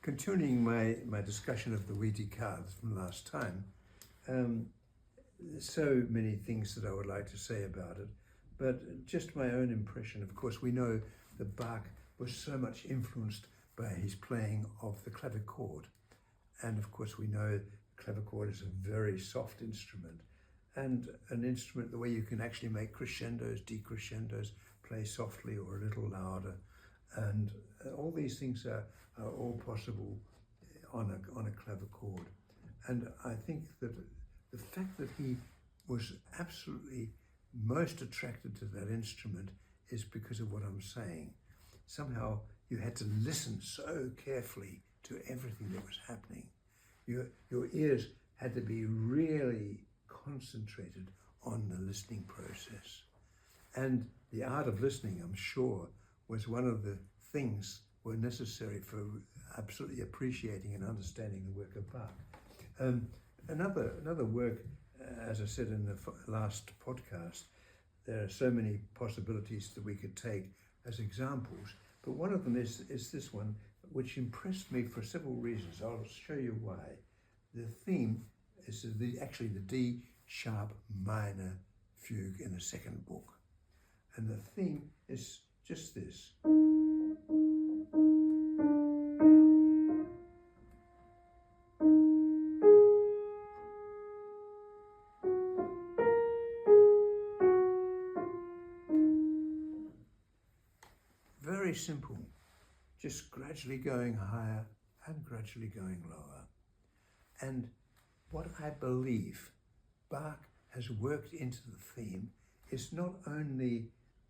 continuing my discussion of the Ouija cards from last time, there's so many things that I would like to say about it, but just my own impression. Of course, we know that Bach was so much influenced by his playing of the clavichord. And of course, we know the clavichord is a very soft instrument, and an instrument the way you can actually make crescendos, decrescendos, play softly or a little louder. And all these things are all possible on a clavichord. And I think that the fact that he was absolutely most attracted to that instrument is because of what I'm saying. Somehow you had to listen so carefully to everything that was happening. Your ears had to be really concentrated on the listening process. And the art of listening, I'm sure, was one of the things were necessary for absolutely appreciating and understanding the work of Bach. Another work, as I said in the last podcast, there are so many possibilities that we could take as examples, but one of them is this one, which impressed me for several reasons. I'll show you why. The theme is actually the D sharp minor fugue in the second book. And the theme is just this. Very simple, just gradually going higher and gradually going lower. And what I believe Bach has worked into the theme is not only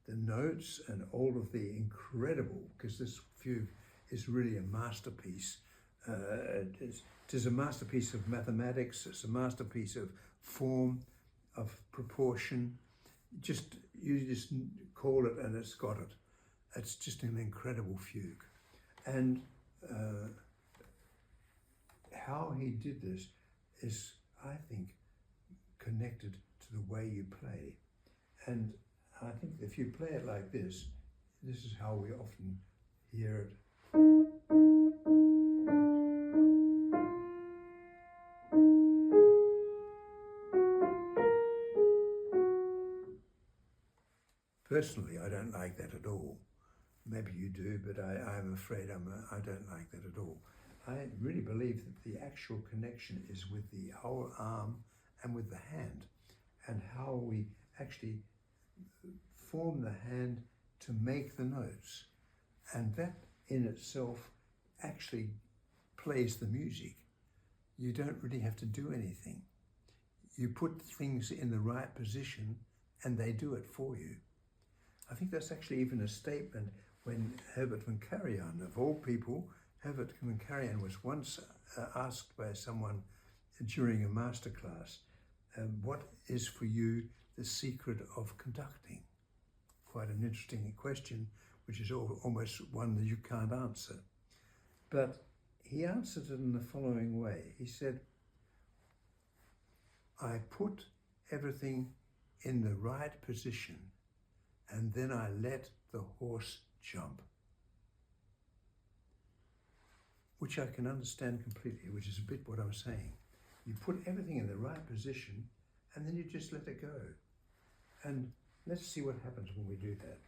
the notes and all of the incredible, because this fugue is really a masterpiece. It is a masterpiece of mathematics, it's a masterpiece of form, of proportion. You just call it and it's got it. It's just an incredible fugue. And how he did this is, I think, connected to the way you play. And I think if you play it like this is how we often hear it. Personally, I don't like that at all. Maybe you do, but I'm afraid I don't like that at all. I really believe that the actual connection is with the whole arm and with the hand, and how we actually form the hand to make the notes. And that in itself actually plays the music. You don't really have to do anything. You put things in the right position and they do it for you. I think that's actually even a statement when Herbert von Karajan, of all people, Herbert von Karajan was once asked by someone during a masterclass, what is for you the secret of conducting? Quite an interesting question, which is almost one that you can't answer. But he answered it in the following way. He said, I put everything in the right position and then I let the horse jump. Which I can understand completely, which is a bit what I'm saying. You put everything in the right position and then you just let it go. And let's see what happens when we do that.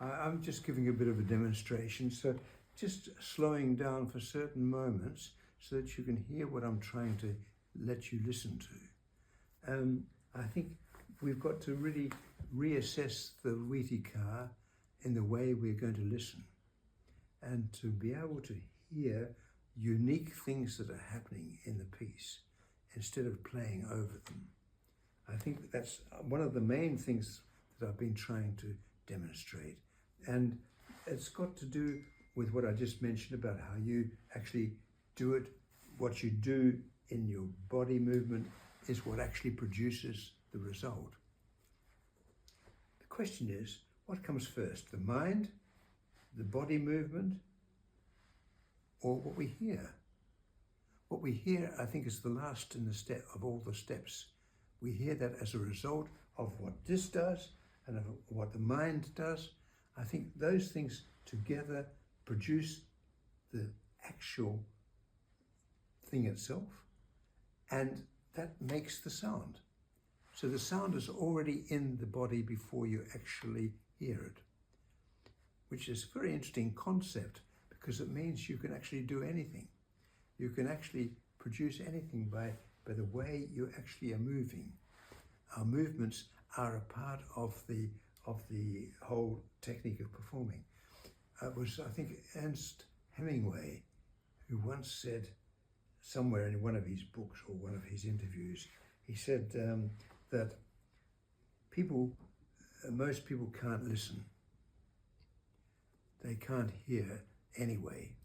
I'm just giving a bit of a demonstration, so just slowing down for certain moments so that you can hear what I'm trying to let you listen to. I think we've got to really reassess the Wheatie car in the way we're going to listen, and to be able to hear unique things that are happening in the piece instead of playing over them. I think that's one of the main things that I've been trying to demonstrate, and it's got to do with what I just mentioned about how you actually do it. What you do in your body movement is what actually produces the result. The question is, what comes first, the mind, the body movement, or what we hear? What we hear, I think, is the last in the step of all the steps. We hear that as a result of what this does and of what the mind does. I think those things together produce the actual thing itself, and that makes the sound. So the sound is already in the body before you actually hear it, which is a very interesting concept, because it means you can actually do anything. You can actually produce anything by the way you actually are moving. Our movements are a part of the whole technique of performing. It was, I think, Ernst Hemingway who once said, somewhere in one of his books or one of his interviews, he said that most people can't listen. They can't hear anyway.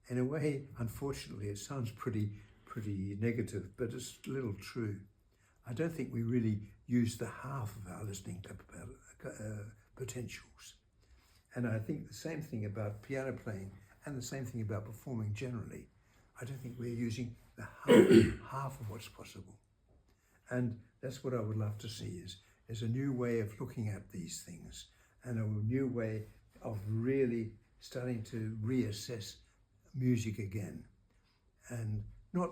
In a way, unfortunately, it sounds pretty negative, but it's a little true. I don't think we really use the half of our listening potentials. And I think the same thing about piano playing and the same thing about performing generally. I don't think we're using the half of what's possible. And that's what I would love to see is a new way of looking at these things, and a new way of really starting to reassess music again, and not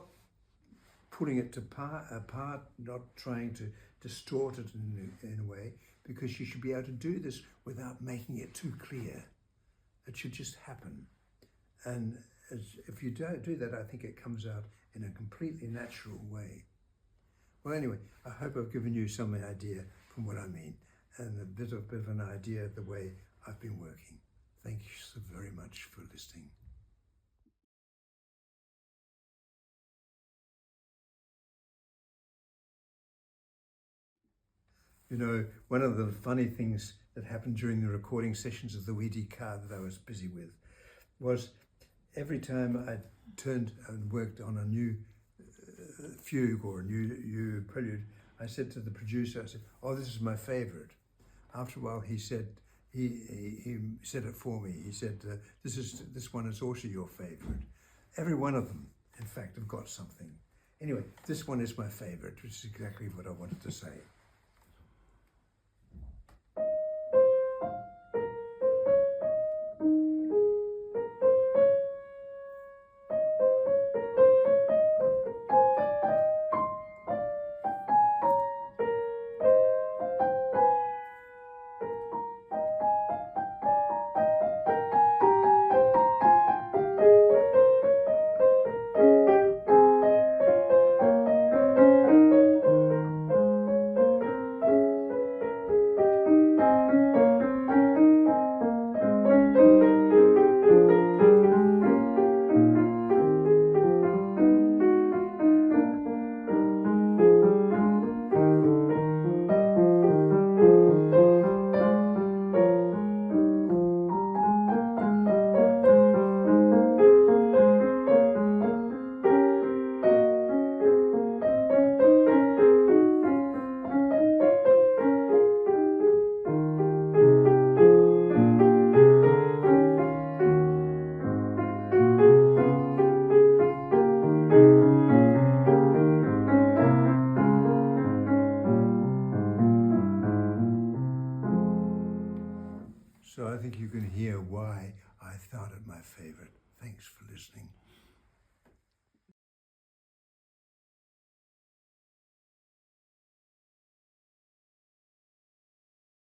putting it apart, not trying to distort it in a way, because you should be able to do this without making it too clear. It should just happen. And if you don't do that, I think it comes out in a completely natural way. Well, anyway, I hope I've given you some idea from what I mean, and a bit of an idea of the way I've been working. Thank you so very much for listening. You know, one of the funny things that happened during the recording sessions of the Wheatie car that I was busy with was every time I turned and worked on a new fugue or a new prelude, I said to the producer, I said, "Oh, this is my favorite." After a while, he said, he said it for me. He said, this one is also your favorite. Every one of them, in fact, have got something. Anyway, this one is my favorite, which is exactly what I wanted to say. So I think you can hear why I thought it my favorite. Thanks for listening.